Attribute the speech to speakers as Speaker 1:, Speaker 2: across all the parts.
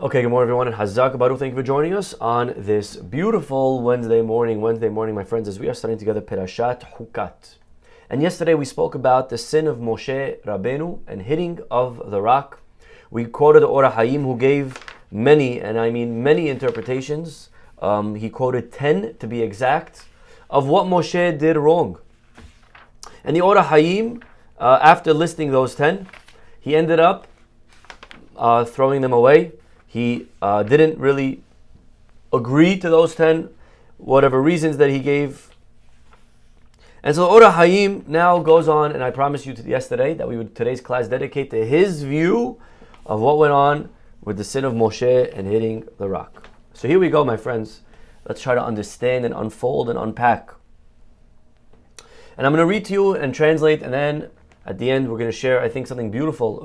Speaker 1: Okay, good morning, everyone, and Chazak, Baruch, thank you for joining us on this beautiful Wednesday morning, my friends, as we are studying together Perashat Hukat. And yesterday we spoke about the sin of Moshe Rabbeinu and hitting of the rock. We quoted the Orah Hayim, who gave many, and I mean many interpretations. He quoted 10 to be exact, of what Moshe did wrong. And the Orah Hayim, after listing those 10, he ended up throwing them away. He didn't really agree to those 10, whatever reasons that he gave. And so the Orah Hayim now goes on, and I promised you yesterday that we would today's class dedicate to his view of what went on with the sin of Moshe and hitting the rock. So here we go, my friends. Let's try to understand and unfold and unpack. And I'm going to read to you and translate, and then at the end we're going to share, I think, something beautiful.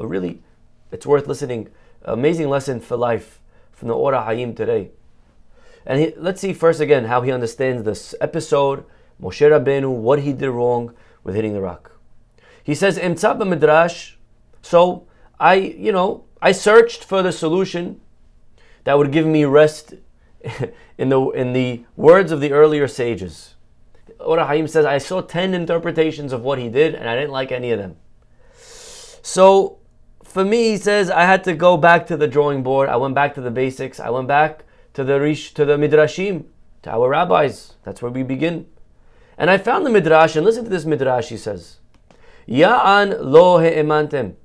Speaker 1: It's worth listening. Amazing lesson for life from the Orah Hayim today. And let's see first again how he understands this episode, Moshe Rabbeinu, what he did wrong with hitting the rock. He says, Imtza b'midrash. So I searched for the solution that would give me rest in the words of the earlier sages. Orah Hayim says, I saw 10 interpretations of what he did, and I didn't like any of them. So for me, he says, I had to go back to the drawing board. I went back to the basics. I went back to the midrashim, to our rabbis. That's where we begin. And I found the midrash, and listen to this midrash, he says. Ya'an lo he'emantem.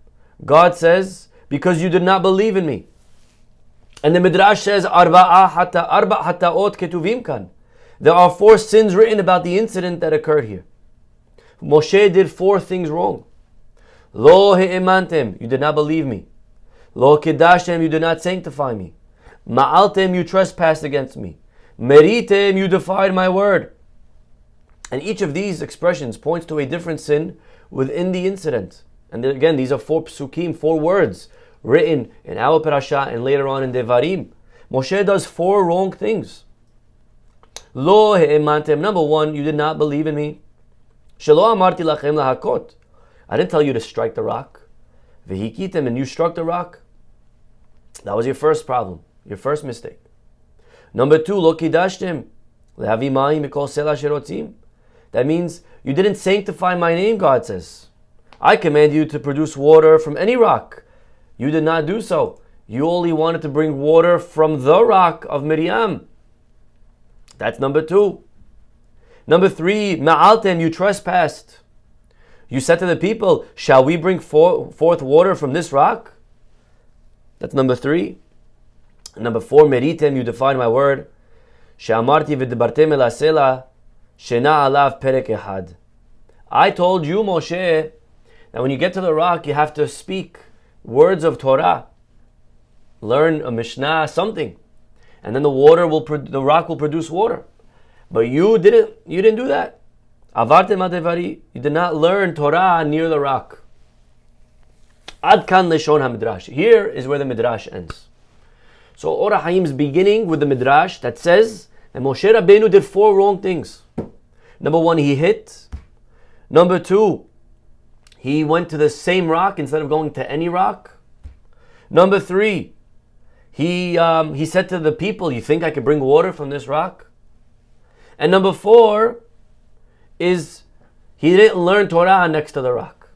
Speaker 1: God says, because you did not believe in me. And the midrash says, arba hataot ketuvim kan. There are 4 sins written about the incident that occurred here. Moshe did 4 things wrong. Lo he'emantem, you did not believe me. Lo kedashtem, you did not sanctify me. Ma'altem, you trespassed against me. Meritem, you defied my word. And each of these expressions points to a different sin within the incident. And then again, these are 4 psukim, 4 words written in our parasha and later on in Devarim. Moshe does 4 wrong things. Lo he'emantem, number 1, you did not believe in me. Shelo amarti lachem lahakot. I didn't tell you to strike the rock. Vehikitem, and you struck the rock. That was your first problem, your first mistake. Number 2, lo kidashtem lehavi mayim mikol sela sherotzim. That means you didn't sanctify my name, God says. I command you to produce water from any rock. You did not do so. You only wanted to bring water from the rock of Miriam. That's number 2. Number 3, ma'altem, you trespassed. You said to the people, shall we bring forth water from this rock? That's number 3. Number 4, meritem, you defied my word. She'amarti v'debartem el hasela, shena alav perek ehad. I told you, Moshe, that when you get to the rock, you have to speak words of Torah. Learn a Mishnah, something. And then the rock will produce water. But you didn't do that. Avartem adevari, you did not learn Torah near the rock. Ad kan leshon ha-midrash. Here is where the midrash ends. So Orah Hayim's beginning with the midrash that says that Moshe Rabbeinu did 4 wrong things. Number 1, he hit. Number 2, he went to the same rock instead of going to any rock. Number 3, he said to the people, you think I could bring water from this rock? And number 4 is he didn't learn Torah next to the rock.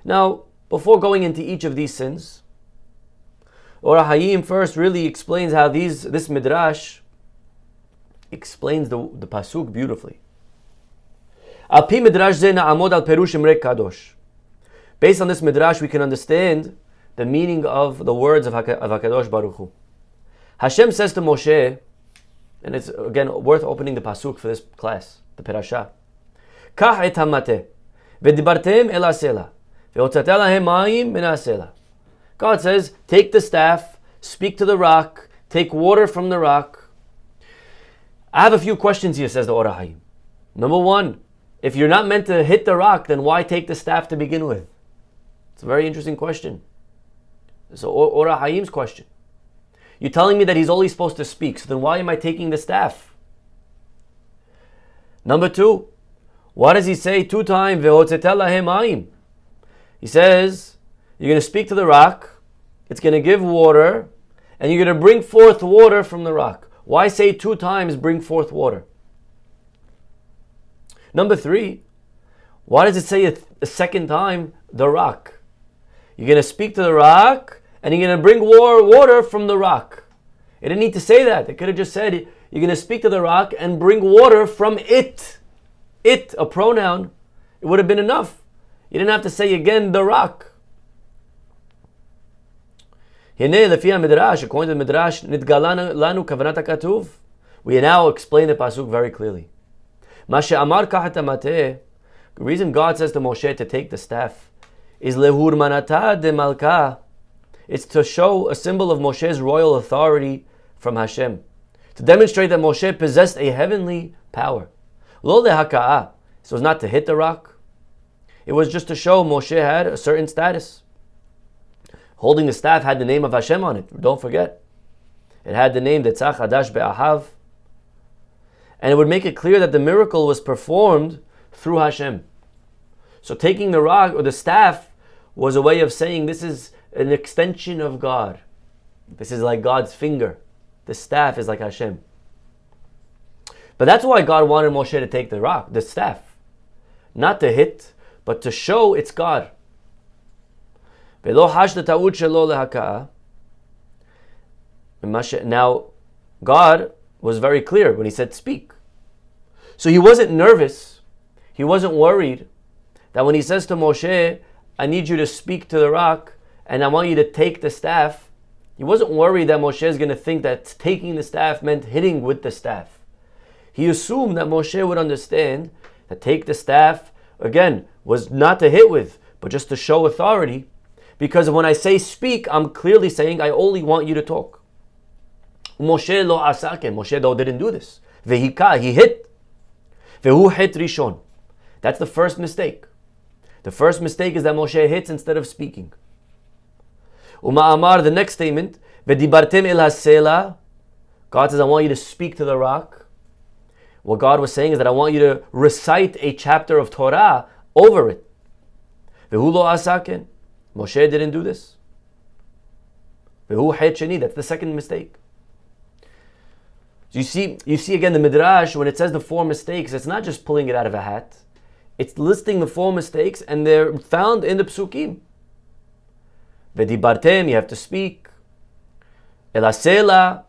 Speaker 1: Now, before going into each of these sins, Orah Hayim first really explains how this midrash explains the pasuk beautifully. Al pi midrash ze na'amod al perush imrei kadosh. Based on this midrash, we can understand the meaning of the words of HaKadosh Baruch Hu. Hashem says to Moshe, and it's again worth opening the pasuk for this class, the parasha. Kach et hamate, v'dibartem el hasela, v'hotzat lahem mayim min hasela. God says, take the staff, speak to the rock, take water from the rock. I have a few questions here, says the Orah Hayim. Number 1, if you're not meant to hit the rock, then why take the staff to begin with? It's a very interesting question. It's Orah Hayim's question. You're telling me that he's only supposed to speak, so then why am I taking the staff? Number 2, what does he say 2 times? He says, you're going to speak to the rock, it's going to give water, and you're going to bring forth water from the rock. Why say 2 times bring forth water? Number 3, why does it say a second time the rock? You're going to speak to the rock and you're going to bring water from the rock. It didn't need to say that. It could have just said you're going to speak to the rock and bring water from it. It, a pronoun, it would have been enough. You didn't have to say again the rock. According to the Midrash, we now explain the pasuk very clearly. The reason God says to Moshe to take the staff is lehurmanata de malka. It's to show a symbol of Moshe's royal authority from Hashem, to demonstrate that Moshe possessed a heavenly power. Lo lehaka'ah. So it's not to hit the rock. It was just to show Moshe had a certain status. Holding the staff had the name of Hashem on it. Don't forget. It had the name Detzach Hadash Be'ahav. And it would make it clear that the miracle was performed through Hashem. So taking the rock or the staff was a way of saying this is an extension of God. This is like God's finger. The staff is like Hashem. But that's why God wanted Moshe to take the staff. Not to hit, but to show it's God. Now, God was very clear when he said speak. So he wasn't nervous. He wasn't worried that when he says to Moshe, I need you to speak to the rock and I want you to take the staff, he wasn't worried that Moshe is going to think that taking the staff meant hitting with the staff. He assumed that Moshe would understand that take the staff, again, was not to hit with, but just to show authority. Because when I say speak, I'm clearly saying I only want you to talk. Moshe lo asaken. Moshe though didn't do this. Vehika, he hit. Vehu hit rishon. That's the first mistake. The first mistake is that Moshe hits instead of speaking. Uma'amar, the next statement, Vedibartem el hasela. God says, I want you to speak to the rock. What God was saying is that I want you to recite a chapter of Torah over it. Vehu lo asaken. Moshe didn't do this. Vehu het sheni. That's the second mistake. You see again the Midrash, when it says the 4 mistakes, it's not just pulling it out of a hat. It's listing the 4 mistakes and they're found in the psukim. Vedibartem, you have to speak. Elasela,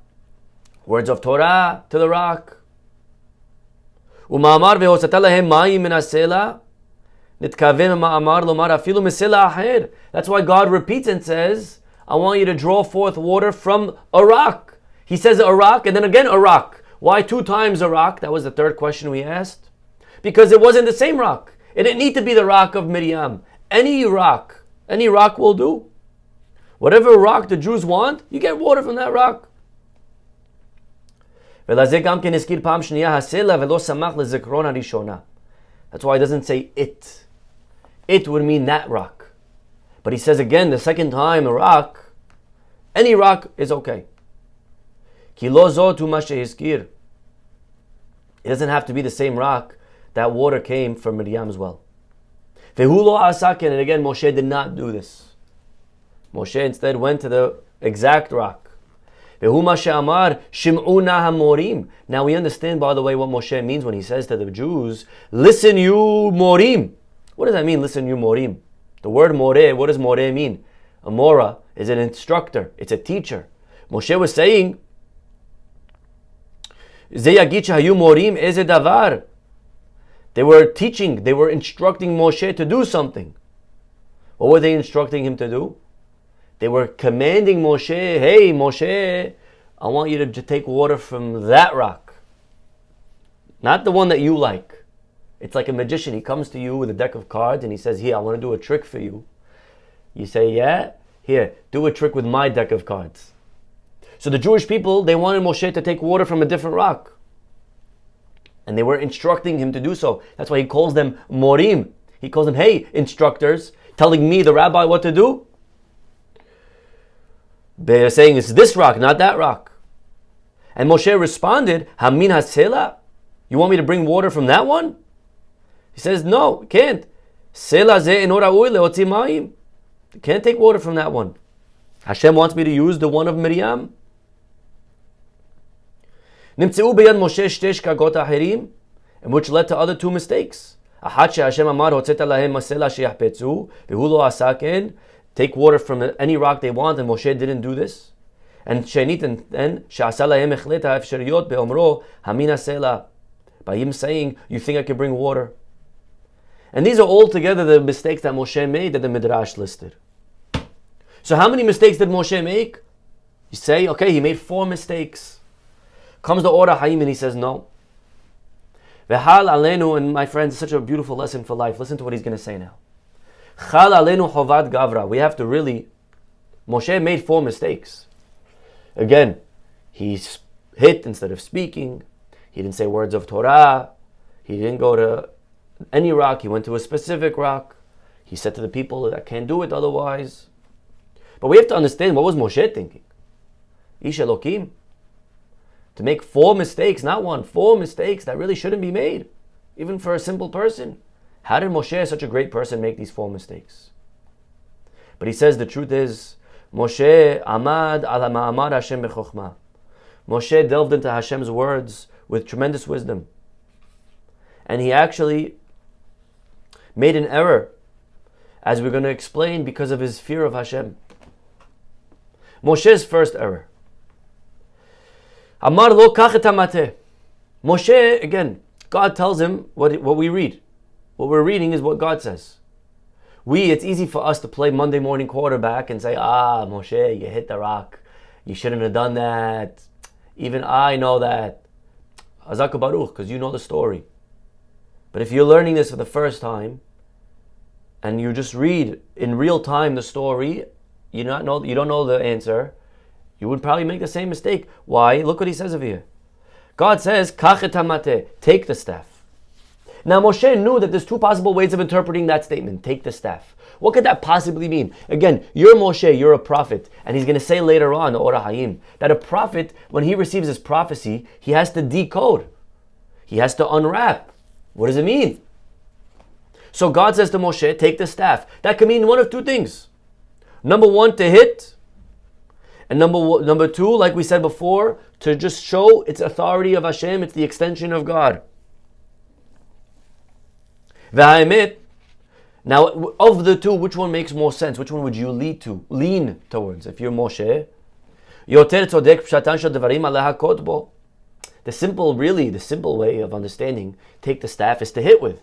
Speaker 1: words of Torah to the rock. Uma'amar ve'hosata lahem mayim min hasela. Nitkaven ma'amar lomar afilu misela aher. That's why God repeats and says, I want you to draw forth water from a rock. He says a rock and then again a rock. Why 2 times a rock? That was the third question we asked. Because it wasn't the same rock. It didn't need to be the rock of Miriam. Any rock will do. Whatever rock the Jews want, you get water from that rock. That's why it doesn't say it. It would mean that rock. But he says again, the second time, a rock. Any rock is okay. It doesn't have to be the same rock that water came from Miriam's well. And again, Moshe did not do this. Moshe instead went to the exact rock. Now we understand, by the way, what Moshe means when he says to the Jews, listen you morim. What does that mean, listen you morim? The word more, what does more mean? A mora is an instructor, it's a teacher. Moshe was saying, they were teaching, they were instructing Moshe to do something. What were they instructing him to do? They were commanding Moshe, hey Moshe, I want you to take water from that rock. Not the one that you like. It's like a magician. He comes to you with a deck of cards and he says, here, I want to do a trick for you. You say, yeah? Here, do a trick with my deck of cards. So the Jewish people, they wanted Moshe to take water from a different rock. And they were instructing him to do so. That's why he calls them morim. He calls them, hey, instructors, telling me, the rabbi, what to do. They're saying it's this rock, not that rock. And Moshe responded, Hamin hasela? You want me to bring water from that one? He says, no, can't. Sela ze eno ra'ui le'otzi mayim. You can't take water from that one. Hashem wants me to use the one of Miriam. Nimtzeu beyad Moshe shtei shkagot acherim, and which led to other two mistakes. Achat she'Hashem amar hotzeta lahem masela sheyachpetzu, v'hu lo asa ken, take water from any rock they want, and Moshe didn't do this. And shenit, and then she'asa lahem echleta ha'efsheriyot be'omro hamina sela, by him saying, you think I can bring water? And these are all together the mistakes that Moshe made that the Midrash listed. So how many mistakes did Moshe make? You say, okay, he made 4 mistakes. Comes the Orah Hayim and he says no. V'hal alenu, and my friends, such a beautiful lesson for life. Listen to what he's going to say now. Chal alenu chovad gavra. We have to really... Moshe made 4 mistakes. Again, he hit instead of speaking. He didn't say words of Torah. He didn't go to any rock. He went to a specific rock. He said to the people that can't do it otherwise. But we have to understand, what was Moshe thinking? Ish Elokim. To make 4 mistakes, not 1, 4 mistakes that really shouldn't be made, even for a simple person. How did Moshe, such a great person, make these 4 mistakes? But he says the truth is, Moshe amad ala ma'amad Hashem bechokhmah. Moshe delved into Hashem's words with tremendous wisdom. And he actually made an error, as we're going to explain, because of his fear of Hashem. Moshe's first error. Amar lo kach et hamateh. Moshe, again, God tells him what we read. What we're reading is what God says. It's easy for us to play Monday morning quarterback and say, Moshe, you hit the rock. You shouldn't have done that. Even I know that. Chazak Baruch, because you know the story. But if you're learning this for the first time, and you just read in real time the story, you don't know the answer, you would probably make the same mistake. Why? Look what he says over here. God says, Kach et hamateh, take the staff. Now Moshe knew that there's 2 possible ways of interpreting that statement, take the staff. What could that possibly mean? Again, you're Moshe, you're a prophet, and he's going to say later on, the Orah Hayim, that a prophet, when he receives his prophecy, he has to decode. He has to unwrap. What does it mean? So God says to Moshe, take the staff. That could mean one of 2 things. Number 1, to hit. And number 2, like we said before, to just show its authority of Hashem, it's the extension of God. V'ha'emet, now of the 2, which one makes more sense? Which one would you lean towards? If you're Moshe, yoter tzodek pshatan shel devarim aleh hakot bo. The simple way of understanding take the staff is to hit with.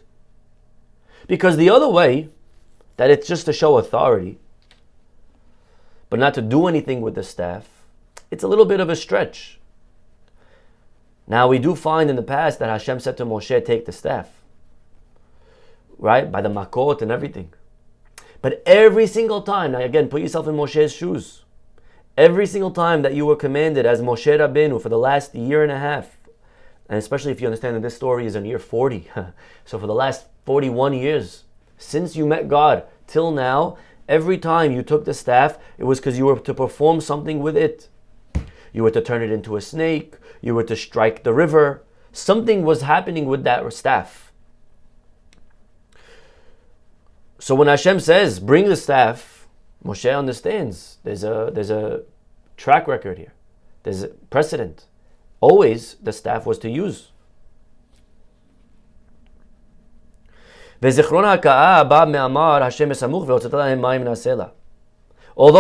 Speaker 1: Because the other way, that it's just to show authority, but not to do anything with the staff, it's a little bit of a stretch. Now we do find in the past that Hashem said to Moshe, take the staff. Right? By the makot and everything. But every single time, now again, put yourself in Moshe's shoes. Every single time that you were commanded as Moshe Rabbeinu for the last 1.5 years, and especially if you understand that this story is in year 40, so for the last 41 years, since you met God till now, every time you took the staff, it was because you were to perform something with it. You were to turn it into a snake, you were to strike the river. Something was happening with that staff. So when Hashem says, bring the staff, Moshe understands there's a track record here. There's a precedent. Always the staff was to use. Although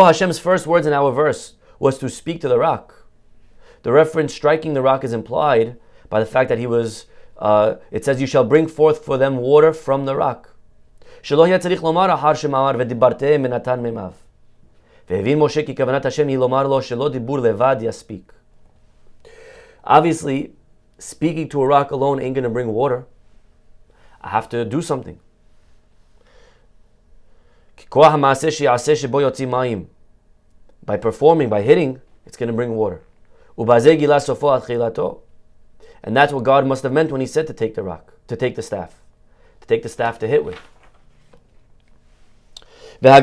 Speaker 1: Hashem's first words in our verse was to speak to the rock, the reference striking the rock is implied by the fact that he was, it says, you shall bring forth for them water from the rock. Obviously, speaking to a rock alone ain't going to bring water. I have to do something. By performing, by hitting, it's going to bring water. And that's what God must have meant when he said to take the rock, to take the staff to hit with. And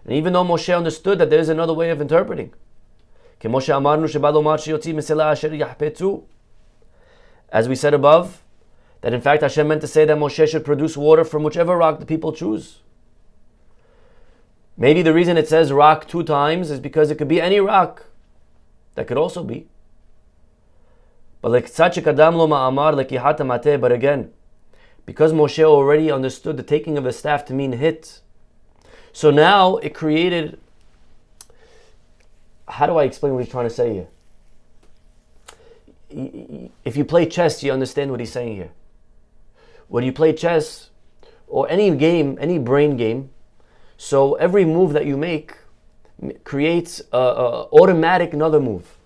Speaker 1: even though Moshe understood that there is another way of interpreting, as we said above, that in fact Hashem meant to say that Moshe should produce water from whichever rock the people choose. Maybe the reason it says rock 2 times is because it could be any rock. That could also be. But again, because Moshe already understood the taking of the staff to mean hit, so now it created, how do I explain what he's trying to say here? If you play chess, you understand what he's saying here. When you play chess, or any game, any brain game, so every move that you make creates automatic another move.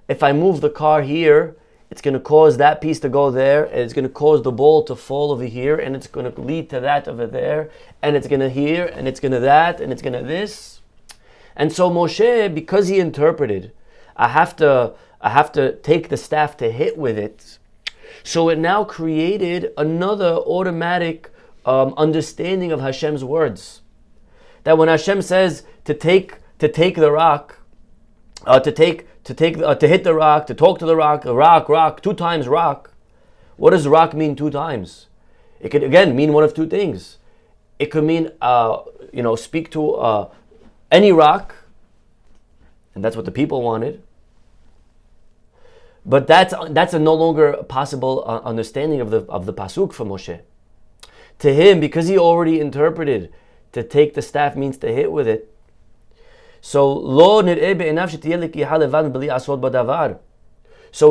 Speaker 1: If I move the car here, it's going to cause that piece to go there, and it's going to cause the ball to fall over here, and it's going to lead to that over there, and it's going to here, and it's going to that, and it's going to this. And so Moshe, because he interpreted, I have to take the staff to hit with it. So it now created another automatic understanding of Hashem's words. That when Hashem says to take the rock, to hit the rock, to talk to the rock, 2 times rock. What does rock mean 2 times? It could again mean one of 2 things. It could mean speak to any rock, and that's what the people wanted. But that's a no longer possible understanding of the pasuk for Moshe. To him, because he already interpreted to take the staff means to hit with it. So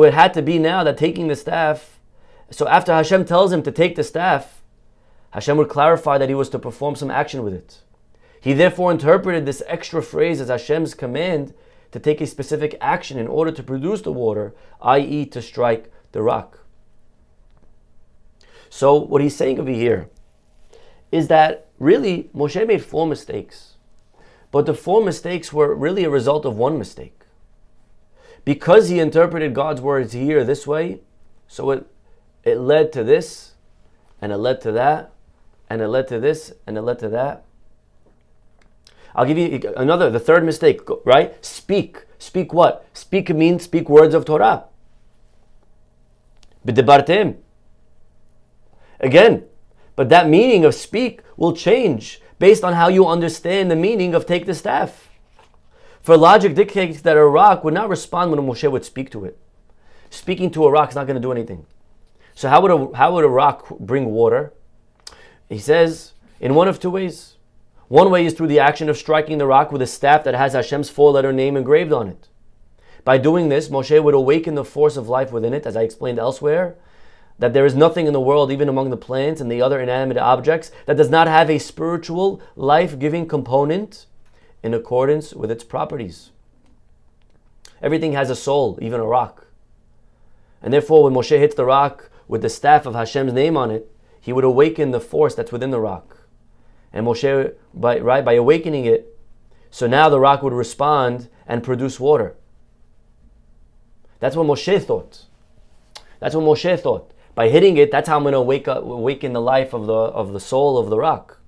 Speaker 1: it had to be now that taking the staff. So after Hashem tells him to take the staff, Hashem would clarify that he was to perform some action with it. He therefore interpreted this extra phrase as Hashem's command to take a specific action in order to produce the water, i.e. to strike the rock. So what he's saying over here is that really Moshe made 4 mistakes. But the 4 mistakes were really a result of 1 mistake. Because he interpreted God's words here this way, so it led to this, and it led to that, and it led to this, and it led to that. I'll give you the 3rd mistake, right? Speak. Speak what? Speak means speak words of Torah. B'debartem. Again, but that meaning of speak will change based on how you understand the meaning of take the staff. For logic dictates that a rock would not respond when Moshe would speak to it. Speaking to a rock is not going to do anything. So how would a rock bring water? He says in one of 2 ways. One way is through the action of striking the rock with a staff that has Hashem's 4-letter name engraved on it. By doing this, Moshe would awaken the force of life within it, as I explained elsewhere, that there is nothing in the world, even among the plants and the other inanimate objects, that does not have a spiritual, life-giving component in accordance with its properties. Everything has a soul, even a rock. And therefore, when Moshe hits the rock with the staff of Hashem's name on it, he would awaken the force that's within the rock. And Moshe, by awakening it, so now the rock would respond and produce water. That's what Moshe thought. By hitting it, that's how I'm going to awaken the life of the soul of the rock.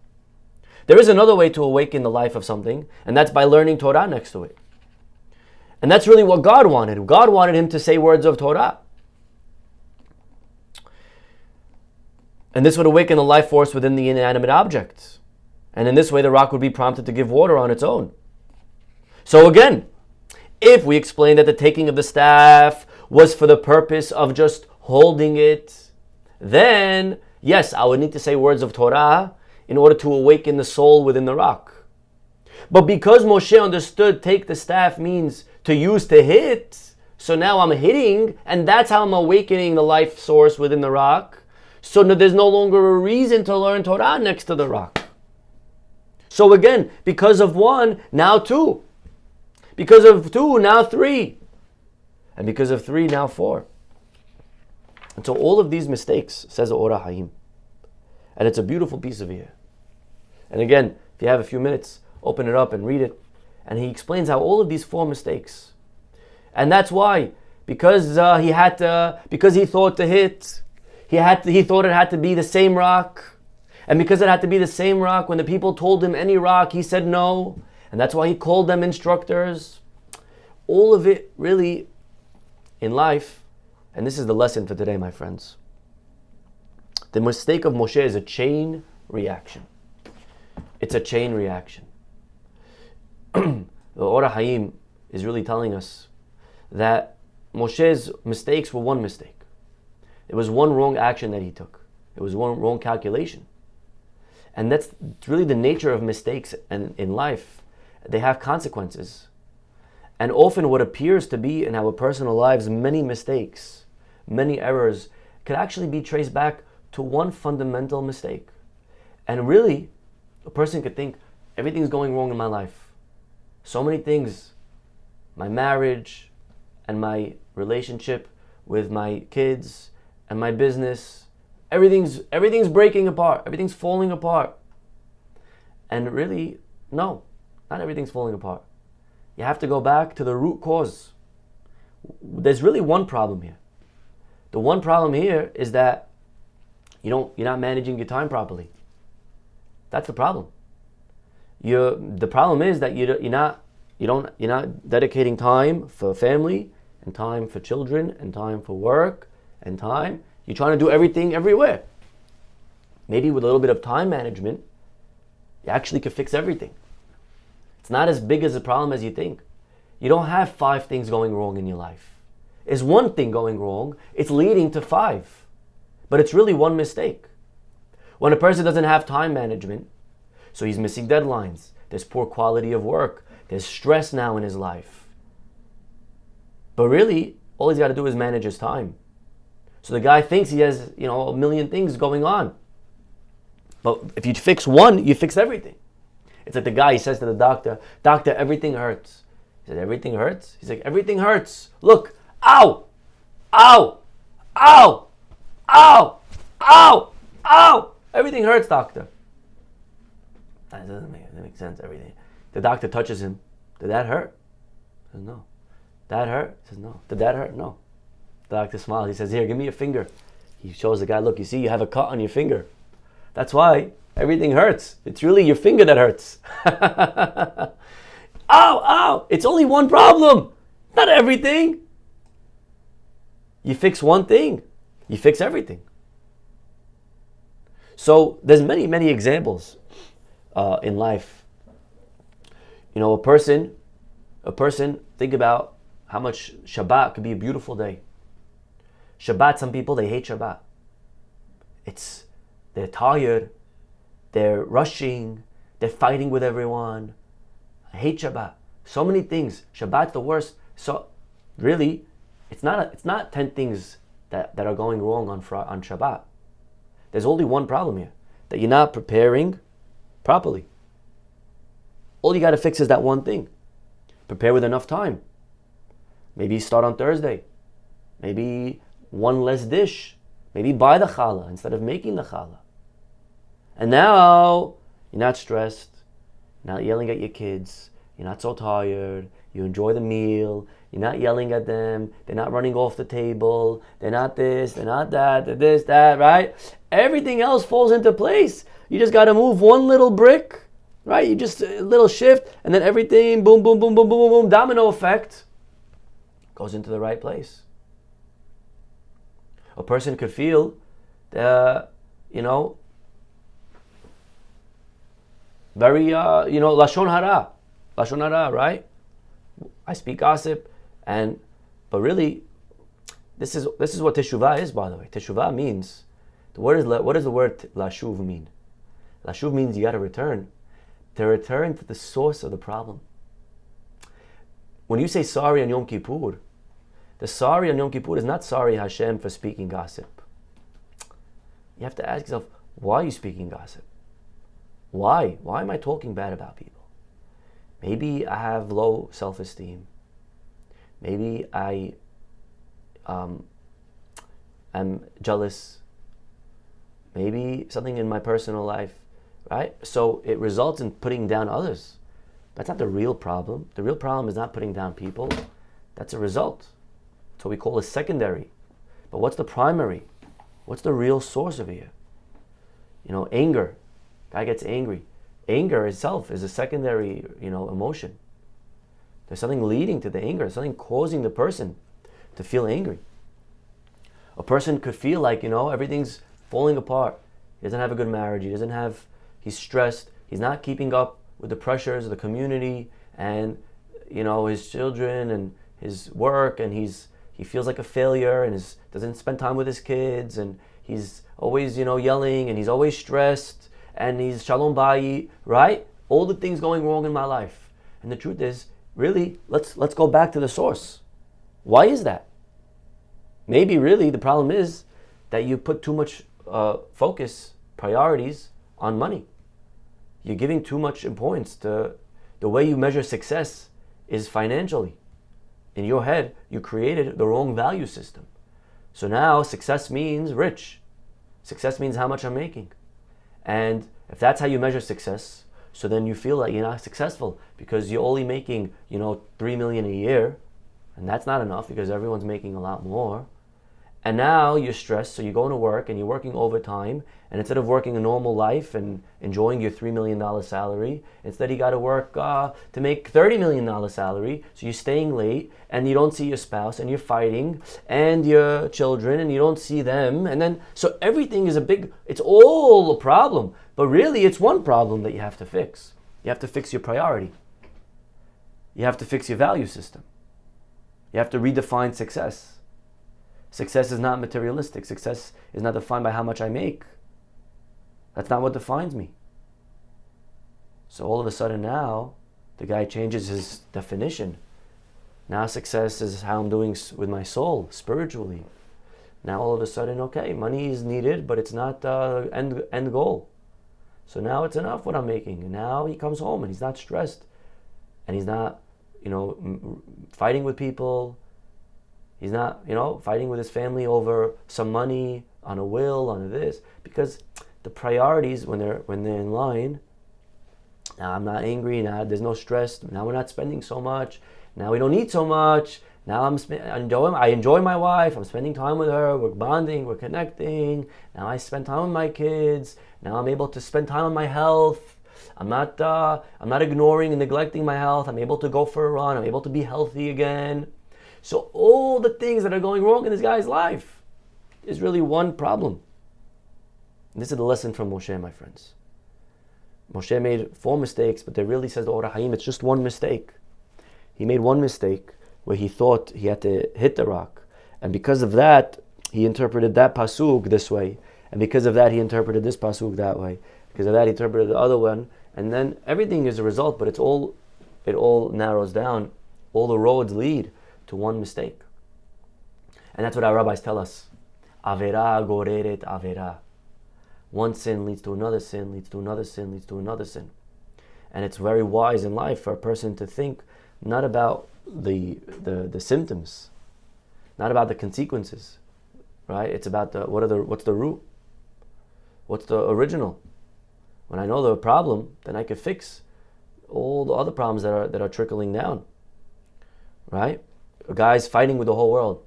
Speaker 1: There is another way to awaken the life of something, and that's by learning Torah next to it. And that's really what God wanted. God wanted him to say words of Torah. And this would awaken the life force within the inanimate object. And in this way, the rock would be prompted to give water on its own. So again, if we explain that the taking of the staff was for the purpose of just holding it, then yes, I would need to say words of Torah in order to awaken the soul within the rock. But because Moshe understood take the staff means to use to hit, so now I'm hitting, and that's how I'm awakening the life source within the rock. So there's no longer a reason to learn Torah next to the rock. So again, because of 1, now 2. Because of 2, now 3. And because of 3, now 4. And so all of these mistakes, says the Orah Hayim. And it's a beautiful piece of here. And again, if you have a few minutes, open it up and read it. And he explains how all of these 4 mistakes. And that's why, because he thought to hit, he thought it had to be the same rock. And because it had to be the same rock, when the people told him any rock, he said no. And that's why he called them instructors. All of it really in life, and this is the lesson for today, my friends. The mistake of Moshe is a chain reaction. It's a chain reaction. The Orah Hayim is really telling us that Moshe's mistakes were one mistake. It was one wrong action that he took. It was one wrong calculation. And that's really the nature of mistakes and in life. They have consequences. And often what appears to be in our personal lives many mistakes, many errors, could actually be traced back to one fundamental mistake. And really, a person could think, everything's going wrong in my life. So many things. My marriage and my relationship with my kids and my business. Everything's breaking apart. Everything's falling apart. And really, no, not everything's falling apart. You have to go back to the root cause. There's really one problem here. The one problem here is that you're not managing your time properly. That's the problem. The problem is that you're not dedicating time for family and time for children and time for work and time. You're trying to do everything everywhere. Maybe with a little bit of time management, you actually could fix everything. It's not as big as a problem as you think. You don't have 5 things going wrong in your life. It's one thing going wrong. It's leading to 5. But it's really one mistake. When a person doesn't have time management, so he's missing deadlines, there's poor quality of work, there's stress now in his life. But really, all he's got to do is manage his time. So the guy thinks he has, a million things going on. But if you fix one, you fix everything. It's like the guy, he says to the doctor, "Doctor, everything hurts." He said, "Everything hurts?" He's like, "Everything hurts. Look, ow, ow, ow, ow, ow, ow. Everything hurts, doctor." That doesn't make sense, everything. The doctor touches him. "Did that hurt?" He says, "No." "That hurt?" He says, "No." "Did that hurt?" "No." The doctor smiles. He says, "Here, give me your finger." He shows the guy, "Look, you see, you have a cut on your finger. That's why everything hurts. It's really your finger that hurts." Ow, ow. It's only one problem. Not everything. You fix one thing, you fix everything. So there's many, many examples in life. A person, think about how much Shabbat could be a beautiful day. Shabbat, some people, they hate Shabbat. They're tired, they're rushing, they're fighting with everyone. I hate Shabbat. So many things. Shabbat's the worst. So really, it's not 10 things that are going wrong on Shabbat. There's only one problem here, that you're not preparing properly. All you got to fix is that one thing. Prepare with enough time. Maybe start on Thursday. Maybe one less dish. Maybe buy the challah instead of making the challah. And now you're not stressed. You're not yelling at your kids. You're not so tired. You enjoy the meal. You're not yelling at them. They're not running off the table. They're not this. They're not that. They're this, that, right? Everything else falls into place. You just got to move one little brick, right? You just a little shift, and then everything, boom, boom, boom, boom, boom, boom, boom, domino effect, goes into the right place. A person could feel, very, lashon hara, right? I speak gossip, but really, this is what teshuvah is, by the way. Teshuvah means, what does the word lashuv mean? Lashuv means you got to return to the source of the problem. When you say sorry on Yom Kippur, the sorry on Yom Kippur is not sorry Hashem for speaking gossip. You have to ask yourself, why are you speaking gossip? Why? Why am I talking bad about people? Maybe I have low self-esteem. Maybe I am jealous. Maybe something in my personal life, right? So it results in putting down others. That's not the real problem. The real problem is not putting down people. That's a result. That's what we call a secondary. But what's the primary? What's the real source of it? Anger. Guy gets angry. Anger itself is a secondary, emotion. There's something leading to the anger, something causing the person to feel angry. A person could feel like, everything's falling apart. He doesn't have a good marriage. He's stressed. He's not keeping up with the pressures of the community and, his children and his work, and he's he feels like a failure and doesn't spend time with his kids, and he's always, yelling, and he's always stressed, and he's shalom bayit, right? All the things going wrong in my life. And the truth is, really, let's go back to the source. Why is that? Maybe really the problem is that you put too much focus, priorities on money. You're giving too much importance to the way you measure success is financially. In your head, you created the wrong value system. So now success means rich. Success means how much I'm making. And if that's how you measure success, so then you feel like you're not successful because you're only making, $3 million a year, and that's not enough because everyone's making a lot more. And now you're stressed, so you're going to work and you're working overtime, and instead of working a normal life and enjoying your $3 million salary, instead you got to work to make $30 million salary, so you're staying late, and you don't see your spouse, and you're fighting, and your children, and you don't see them, and then, so everything is it's all a problem, but really it's one problem that you have to fix. You have to fix your priority. You have to fix your value system. You have to redefine success. Success is not materialistic. Success is not defined by how much I make. That's not what defines me. So all of a sudden now, the guy changes his definition. Now success is how I'm doing with my soul, spiritually. Now all of a sudden, okay, money is needed, but it's not the end goal. So now it's enough what I'm making. And now he comes home and he's not stressed. And he's not, fighting with people. He's not, fighting with his family over some money, on a will, on this, because the priorities when they're in line. Now I'm not angry. Now there's no stress. Now we're not spending so much. Now we don't need so much. Now I enjoy my wife. I'm spending time with her. We're bonding. We're connecting. Now I spend time with my kids. Now I'm able to spend time on my health. I'm not ignoring and neglecting my health. I'm able to go for a run. I'm able to be healthy again. So all the things that are going wrong in this guy's life is really one problem. And this is the lesson from Moshe, my friends. Moshe made 4 mistakes, but there really says the Orah Hayim, it's just one mistake. He made one mistake where he thought he had to hit the rock. And because of that, he interpreted that pasuk this way. And because of that, he interpreted this pasuk that way. Because of that, he interpreted the other one. And then everything is a result, but it all narrows down. All the roads lead to one mistake. And that's what our rabbis tell us. Avera goreret avera. One sin leads to another sin, leads to another sin, leads to another sin. And it's very wise in life for a person to think not about the symptoms, not about the consequences, right? It's about what's the root? What's the original? When I know the problem, then I can fix all the other problems that are trickling down, right? A guy's fighting with the whole world.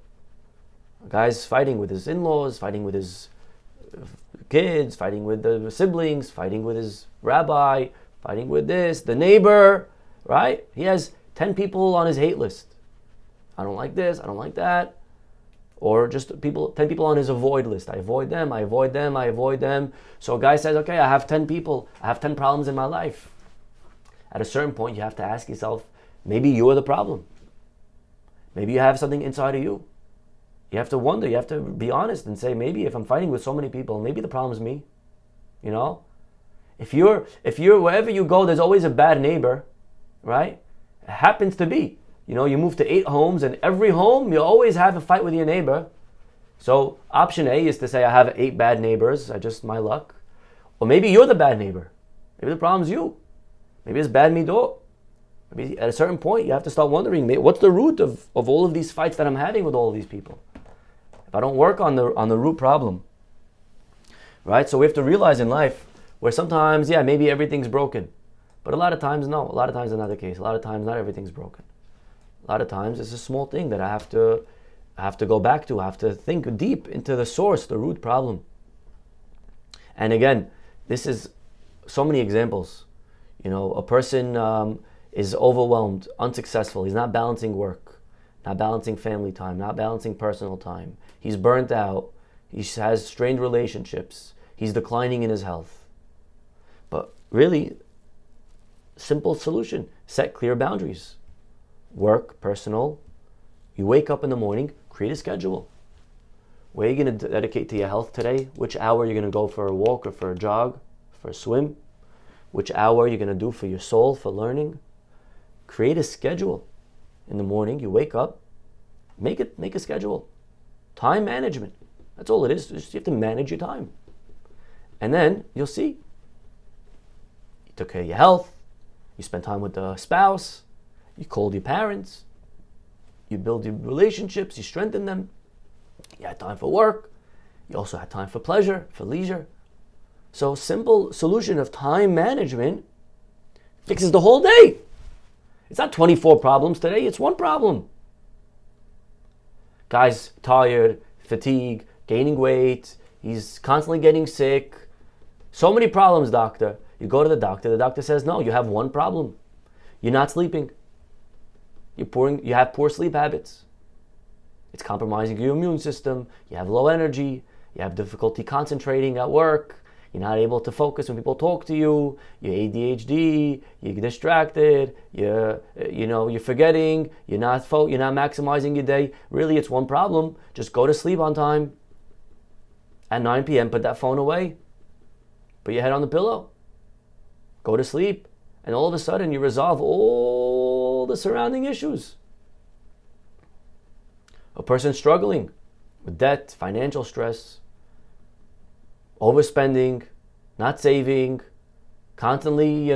Speaker 1: A guy's fighting with his in-laws, fighting with his kids, fighting with the siblings, fighting with his rabbi, fighting with the neighbor, right? He has 10 people on his hate list. I don't like this, I don't like that. Or just 10 people on his avoid list. I avoid them, I avoid them, I avoid them. So a guy says, okay, I have 10 people, I have 10 problems in my life. At a certain point, you have to ask yourself, maybe you're the problem. Maybe you have something inside of you. You have to wonder, you have to be honest and say, maybe if I'm fighting with so many people, maybe the problem is me. If you're wherever you go, there's always a bad neighbor, right? It happens to be. You move to 8 homes, and every home, you always have a fight with your neighbor. So option A is to say, I have 8 bad neighbors, just my luck. Or maybe you're the bad neighbor. Maybe the problem's you. Maybe it's bad midot. Maybe at a certain point, you have to start wondering, what's the root of all of these fights that I'm having with all of these people? If I don't work on the root problem, right? So we have to realize in life where sometimes, maybe everything's broken. But a lot of times, no. A lot of times, it's not the case. A lot of times, not everything's broken. A lot of times, it's a small thing that I have to go back to. I have to think deep into the source, the root problem. And again, this is so many examples. A person is overwhelmed, unsuccessful. He's not balancing work, not balancing family time, not balancing personal time. He's burnt out. He has strained relationships. He's declining in his health. But really, simple solution, set clear boundaries. Work, personal, You wake up in the morning, create a schedule. Where are you going to dedicate to your health today? Which hour are you going to go for a walk or for a jog, for a swim? Which hour are you going to do for your soul, for learning? Create a schedule. In the morning, you wake up, make a schedule. Time management. That's all it is. Just you have to manage your time. And then you'll see. You took care of your health. You spent time with the spouse. You called your parents. You build your relationships. You strengthen them. You had time for work. You also had time for pleasure, for leisure. So simple solution of time management fixes the whole day. It's not 24 problems today. It's one problem. Guy's tired, fatigue, gaining weight. He's constantly getting sick. So many problems, doctor. You go to the doctor says, no, you have one problem. You're not sleeping. You have poor sleep habits. It's compromising your immune system. You have low energy. You have difficulty concentrating at work. You're not able to focus when people talk to you. You're ADHD. You're distracted. You're forgetting. You're not maximizing your day. Really, it's one problem. Just go to sleep on time. At 9 p.m., put that phone away. Put your head on the pillow. Go to sleep. And all of a sudden, you resolve all the surrounding issues. A person struggling with debt, financial stress, overspending, not saving, constantly,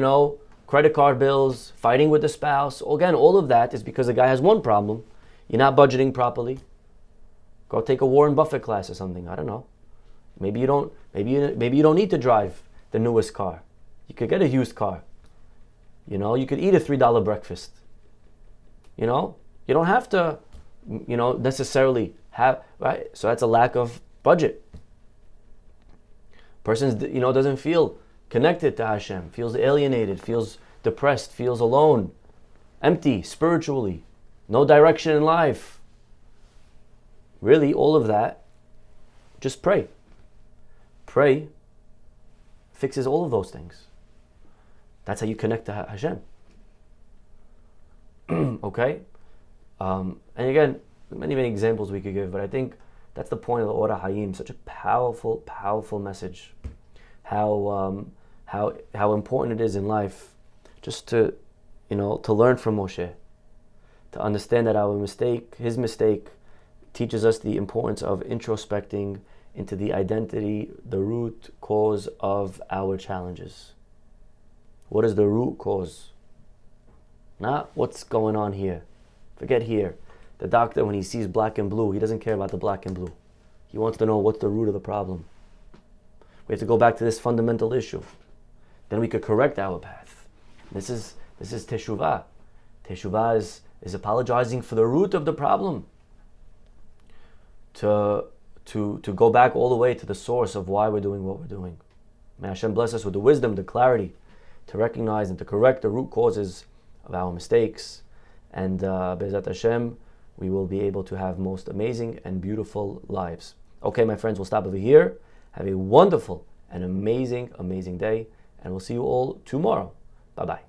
Speaker 1: credit card bills, fighting with the spouse. Again, all of that is because the guy has one problem. You're not budgeting properly. Go take a Warren Buffett class or something. I don't know. Maybe you don't need to drive the newest car. You could get a used car. You could eat a $3 breakfast. You don't have to, necessarily have, right? So that's a lack of budget. Person, doesn't feel connected to Hashem, feels alienated, feels depressed, feels alone, empty spiritually, no direction in life. Really, all of that, just pray. Pray fixes all of those things. That's how you connect to Hashem. Okay? And again, many examples we could give, but I think that's the point of the Orah Hayim. Such a powerful, powerful message. How important it is in life just to learn from Moshe, to understand that his mistake, teaches us the importance of introspecting into the identity, the root cause of our challenges. What is the root cause? Not what's going on here. Forget here. The doctor, when he sees black and blue, he doesn't care about the black and blue. He wants to know what's the root of the problem. We have to go back to this fundamental issue. Then we could correct our path. This is teshuvah. Teshuvah is apologizing for the root of the problem. To go back all the way to the source of why we're doing what we're doing. May Hashem bless us with the wisdom, the clarity, to recognize and to correct the root causes of our mistakes. And Be'ezat Hashem, we will be able to have most amazing and beautiful lives. Okay, my friends, we'll stop over here. Have a wonderful and amazing, amazing day. And we'll see you all tomorrow. Bye-bye.